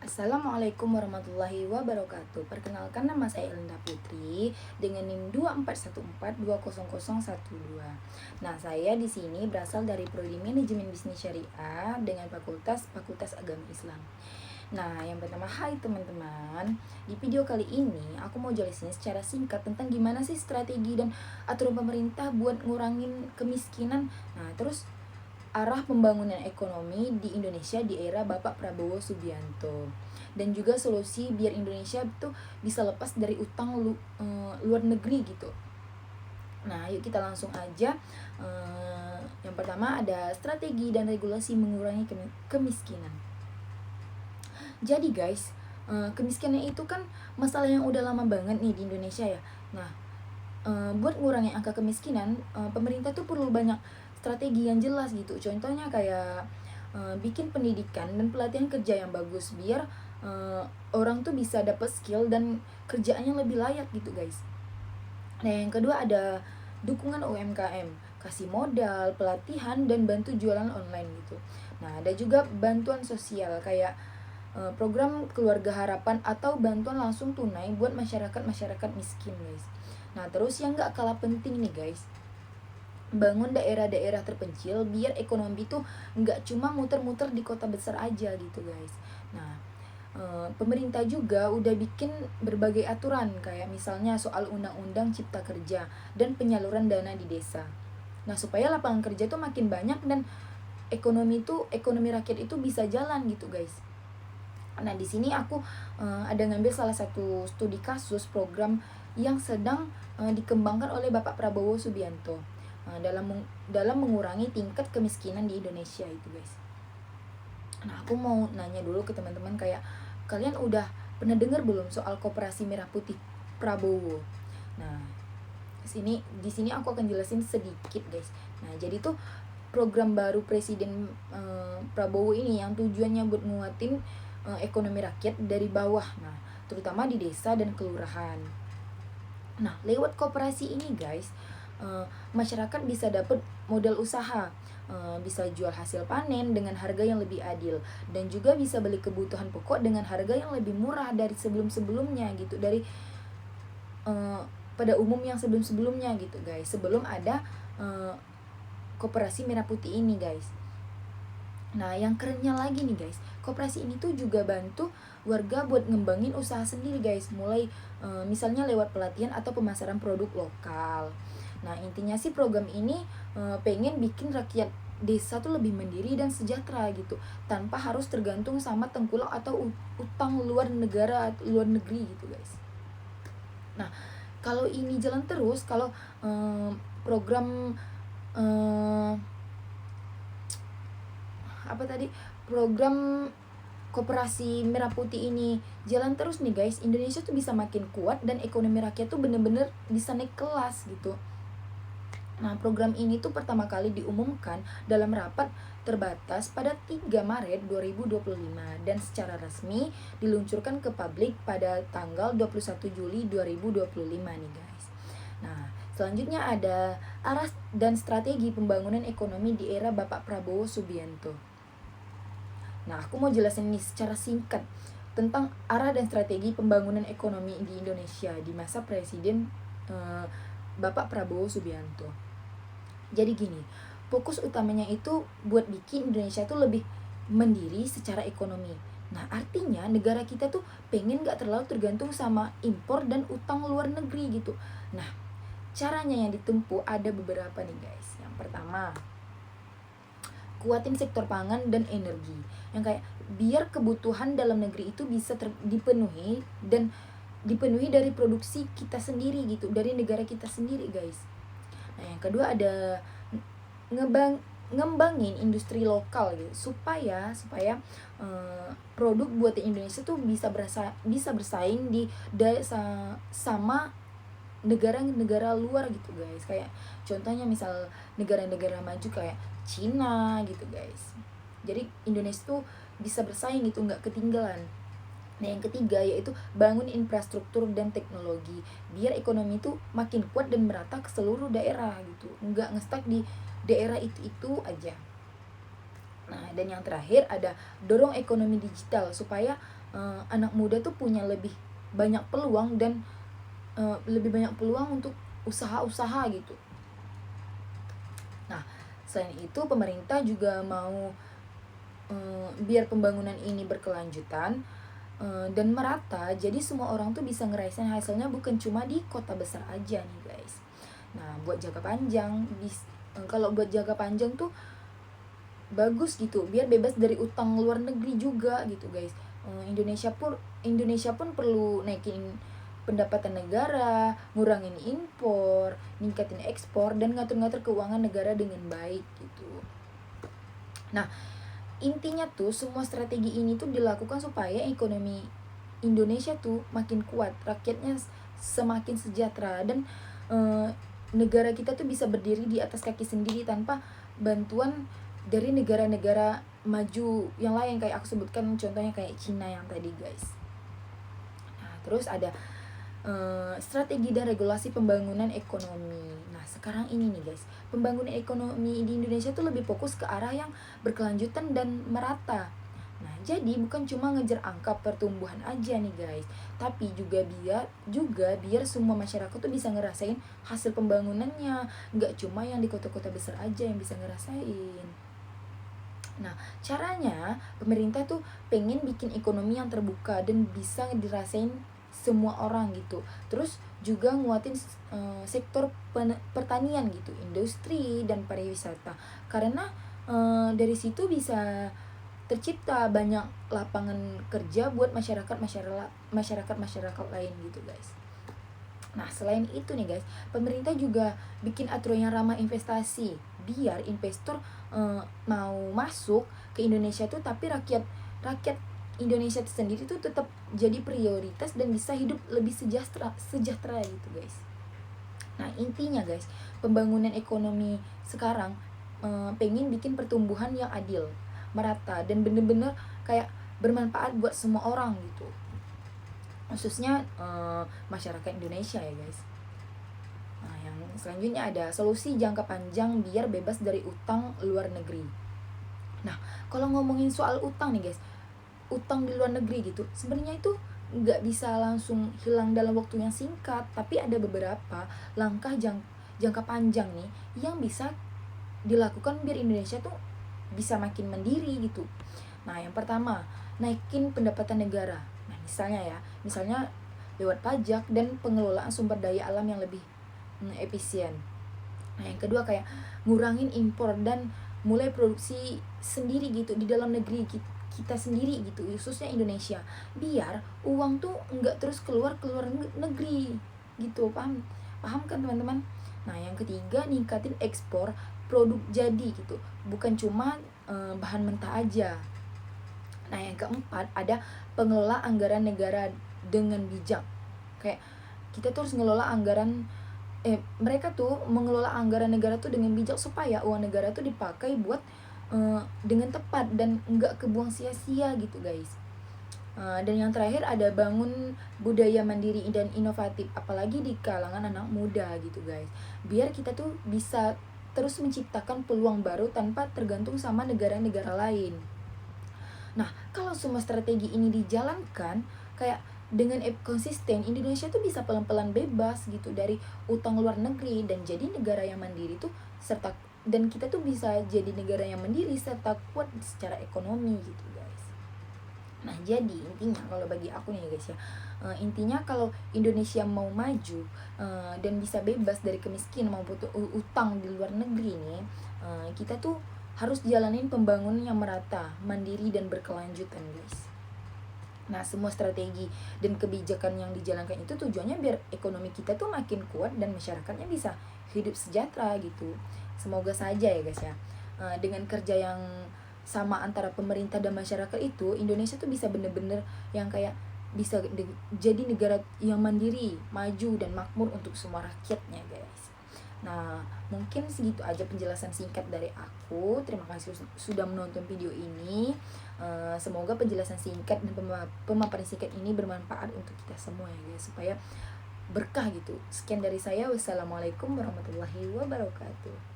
Assalamualaikum warahmatullahi wabarakatuh. Perkenalkan, nama saya Elinda Putri dengan NIM 2414200012. Nah, saya di sini berasal dari Prodi Manajemen Bisnis Syariah dengan Fakultas Agama Islam. Nah, yang pertama, hai teman-teman. Di video kali ini aku mau jelasin secara singkat tentang gimana sih strategi dan aturan pemerintah buat ngurangin kemiskinan. Nah, terus arah pembangunan ekonomi di Indonesia di era Bapak Prabowo Subianto, dan juga solusi biar Indonesia tuh bisa lepas dari utang luar negeri gitu. Nah, yuk kita langsung aja. Yang pertama ada strategi dan regulasi mengurangi kemiskinan. Jadi guys, kemiskinan itu kan masalah yang udah lama banget nih di Indonesia ya. Nah, buat ngurangi angka kemiskinan, pemerintah tuh perlu banyak strategi yang jelas gitu. Contohnya kayak bikin pendidikan dan pelatihan kerja yang bagus biar orang tuh bisa dapat skill dan kerjaannya lebih layak gitu guys. Nah, yang kedua ada dukungan UMKM, kasih modal, pelatihan, dan bantu jualan online gitu. Nah, ada juga bantuan sosial kayak program keluarga harapan atau bantuan langsung tunai buat masyarakat miskin guys. Nah, terus yang gak kalah penting nih guys, bangun daerah-daerah terpencil biar ekonomi tuh nggak cuma muter-muter di kota besar aja gitu guys. Nah, pemerintah juga udah bikin berbagai aturan kayak misalnya soal undang-undang cipta kerja dan penyaluran dana di desa. Nah, supaya lapangan kerja tuh makin banyak dan ekonomi rakyat itu bisa jalan gitu guys. Nah, di sini aku ada ngambil salah satu studi kasus program yang sedang dikembangkan oleh Bapak Prabowo Subianto dalam mengurangi tingkat kemiskinan di Indonesia itu guys. Nah, aku mau nanya dulu ke teman-teman kayak kalian udah pernah dengar belum soal Koperasi Merah Putih Prabowo? Nah, di sini aku akan jelasin sedikit guys. Nah, jadi tuh program baru Presiden Prabowo ini yang tujuannya buat nguatin ekonomi rakyat dari bawah, nah terutama di desa dan kelurahan. Nah, lewat koperasi ini guys, masyarakat bisa dapat modal usaha, bisa jual hasil panen dengan harga yang lebih adil, dan juga bisa beli kebutuhan pokok dengan harga yang lebih murah dari sebelum-sebelumnya gitu, dari pada umum yang sebelum-sebelumnya gitu guys, sebelum ada Koperasi Merah Putih ini guys. Nah, yang kerennya lagi nih guys, koperasi ini tuh juga bantu warga buat ngembangin usaha sendiri guys, mulai misalnya lewat pelatihan atau pemasaran produk lokal. Nah, intinya sih program ini pengen bikin rakyat desa tuh lebih mandiri dan sejahtera gitu, tanpa harus tergantung sama tengkulak atau utang luar negeri gitu guys. Nah, kalau ini jalan terus, kalau program apa tadi program Koperasi Merah Putih ini jalan terus nih guys, Indonesia tuh bisa makin kuat dan ekonomi rakyat tuh bener-bener bisa naik kelas gitu. Nah, program ini tuh pertama kali diumumkan dalam rapat terbatas pada 3 Maret 2025 dan secara resmi diluncurkan ke publik pada tanggal 21 Juli 2025 nih guys. Nah, selanjutnya ada arah dan strategi pembangunan ekonomi di era Bapak Prabowo Subianto. Nah, aku mau jelasin nih secara singkat tentang arah dan strategi pembangunan ekonomi di Indonesia di masa Presiden Bapak Prabowo Subianto. Jadi gini, fokus utamanya itu buat bikin Indonesia tuh lebih mandiri secara ekonomi. Nah, artinya negara kita tuh pengen gak terlalu tergantung sama impor dan utang luar negeri gitu. Nah, caranya yang ditempuh ada beberapa nih guys. Yang pertama, kuatin sektor pangan dan energi, yang kayak biar kebutuhan dalam negeri itu bisa dipenuhi dan dipenuhi dari produksi kita sendiri gitu, dari negara kita sendiri guys. Nah, yang kedua ada ngembangin industri lokal gitu, supaya produk buatan Indonesia tuh bisa bersaing sama negara-negara luar gitu guys. Kayak contohnya misal negara-negara maju kayak Cina gitu guys. Jadi Indonesia tuh bisa bersaing gitu, nggak ketinggalan. Nah, yang ketiga yaitu bangun infrastruktur dan teknologi biar ekonomi itu makin kuat dan merata ke seluruh daerah gitu, nggak ngestak di daerah itu aja. Nah, dan yang terakhir ada dorong ekonomi digital supaya anak muda tuh punya lebih banyak peluang dan lebih banyak peluang untuk usaha-usaha gitu. Nah, selain itu pemerintah juga mau biar pembangunan ini berkelanjutan dan merata, jadi semua orang tuh bisa ngerasain hasilnya, bukan cuma di kota besar aja nih guys. Nah, buat jangka panjang, kalau buat jangka panjang tuh bagus gitu, biar bebas dari utang luar negeri juga gitu guys. Indonesia pun perlu naikin pendapatan negara, ngurangin impor, ningkatin ekspor, dan ngatur-ngatur keuangan negara dengan baik gitu. Nah, intinya tuh semua strategi ini tuh dilakukan supaya ekonomi Indonesia tuh makin kuat, rakyatnya semakin sejahtera, dan negara kita tuh bisa berdiri di atas kaki sendiri tanpa bantuan dari negara-negara maju yang lain, kayak aku sebutkan contohnya kayak Cina yang tadi guys. Nah, terus ada strategi dan regulasi pembangunan ekonomi. Nah, sekarang ini nih guys, pembangunan ekonomi di Indonesia tuh lebih fokus ke arah yang berkelanjutan dan merata. Nah, jadi bukan cuma ngejar angka pertumbuhan aja nih guys, tapi juga biar semua masyarakat tuh bisa ngerasain hasil pembangunannya, nggak cuma yang di kota-kota besar aja yang bisa ngerasain. Nah, caranya pemerintah tuh pengen bikin ekonomi yang terbuka dan bisa dirasain semua orang gitu. Terus juga nguatin sektor pertanian gitu, industri dan pariwisata. Karena dari situ bisa tercipta banyak lapangan kerja buat masyarakat lain gitu guys. Nah, selain itu nih guys, pemerintah juga bikin aturan yang ramah investasi biar investor mau masuk ke Indonesia tuh, tapi rakyat Indonesia itu sendiri tuh tetap jadi prioritas dan bisa hidup lebih sejahtera gitu guys. Nah, intinya guys, pembangunan ekonomi sekarang pengen bikin pertumbuhan yang adil, merata, dan bener-bener kayak bermanfaat buat semua orang gitu, khususnya masyarakat Indonesia ya guys. Nah, yang selanjutnya ada solusi jangka panjang biar bebas dari utang luar negeri. Nah, kalau ngomongin soal utang nih guys, utang di luar negeri gitu, sebenarnya itu nggak bisa langsung hilang dalam waktu yang singkat, tapi ada beberapa langkah jangka panjang nih yang bisa dilakukan biar Indonesia tuh bisa makin mandiri gitu. Nah, yang pertama, naikin pendapatan negara. Nah, misalnya lewat pajak dan pengelolaan sumber daya alam yang lebih efisien. Nah, yang kedua kayak ngurangin impor dan mulai produksi sendiri gitu di dalam negeri kita sendiri gitu, khususnya Indonesia, biar uang tuh nggak terus keluar negeri gitu. Paham kan teman-teman? Nah, yang ketiga, ningkatin ekspor produk jadi gitu, bukan cuma bahan mentah aja. Nah, yang keempat ada pengelola anggaran negara dengan bijak. Kayak kita tuh harus ngelola anggaran mereka tuh mengelola anggaran negara tuh dengan bijak supaya uang negara tuh dipakai buat dengan tepat dan nggak kebuang sia-sia gitu guys. Dan yang terakhir ada bangun budaya mandiri dan inovatif, apalagi di kalangan anak muda gitu guys, biar kita tuh bisa terus menciptakan peluang baru tanpa tergantung sama negara-negara lain. Nah, kalau semua strategi ini dijalankan kayak dengan konsisten, Indonesia tuh bisa pelan-pelan bebas gitu dari utang luar negeri dan jadi negara yang mandiri tuh dan kita tuh bisa jadi negara yang mandiri serta kuat secara ekonomi gitu guys. Nah, jadi intinya kalau bagi aku nih guys ya, intinya kalau Indonesia mau maju dan bisa bebas dari kemiskinan maupun utang di luar negeri nih, kita tuh harus jalanin pembangunan yang merata, mandiri dan berkelanjutan guys. Nah, semua strategi dan kebijakan yang dijalankan itu tujuannya biar ekonomi kita tuh makin kuat dan masyarakatnya bisa hidup sejahtera gitu. Semoga saja ya guys ya, dengan kerja yang sama antara pemerintah dan masyarakat itu, Indonesia tuh bisa bener-bener yang kayak bisa jadi negara yang mandiri, maju dan makmur untuk semua rakyatnya guys. Nah, mungkin segitu aja penjelasan singkat dari aku. Terima kasih sudah menonton video ini. Semoga penjelasan singkat dan pemaparan singkat ini bermanfaat untuk kita semua ya guys, supaya berkah gitu. Sekian dari saya. Wassalamualaikum warahmatullahi wabarakatuh.